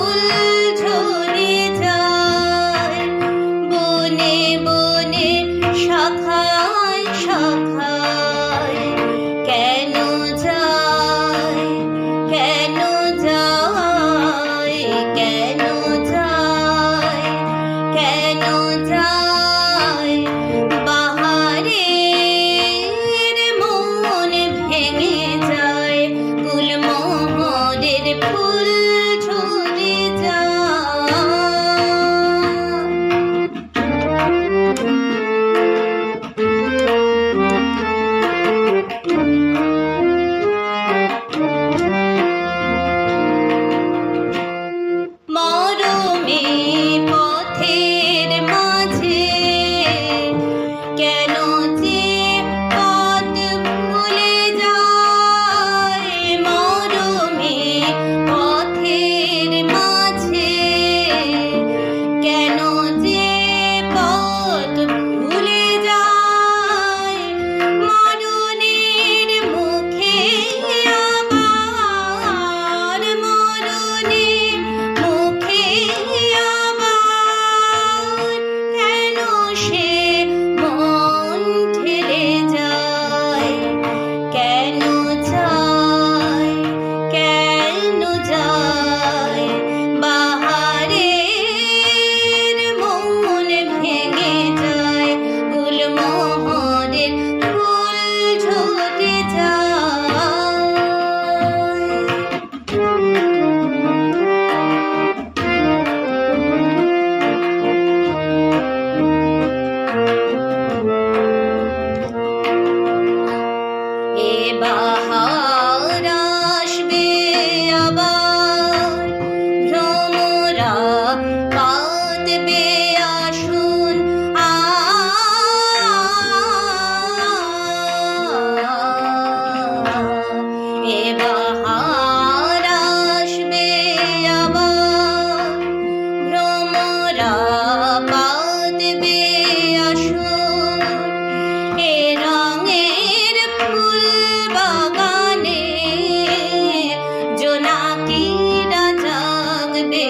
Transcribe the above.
ফুল ঝরে যায়, বনে বনে শাখায় শাখায় কেন যায়, কেন যায়, কেন যায়, কেন যায় বাহারের মন ভেঙে যায়, গুলমোহরের ফুল ঝরে যায়। মরমে পথের মাঝে কেন যে পথ ভুলে যায়, মরমে পথের মাঝে কেন যে পথ ভুলে যায়, মরণের মুখে আবার, মরণের মুখে আবার কেন সে মন ঠেলে যায়, কেন যায়, কেন যায় বাহারের মন ভেঙে যায়, গুলমোহরের ফুল ঝরে যায়। এ বাহার আসবে আবার, ভ্রমরা কাঁদবে আসুন, এ বাহার আসবে আবার, ভ্রমরা কাঁদবে আসুন, এ রঙের ফুল বাগানে জোনাকিরা জাগবে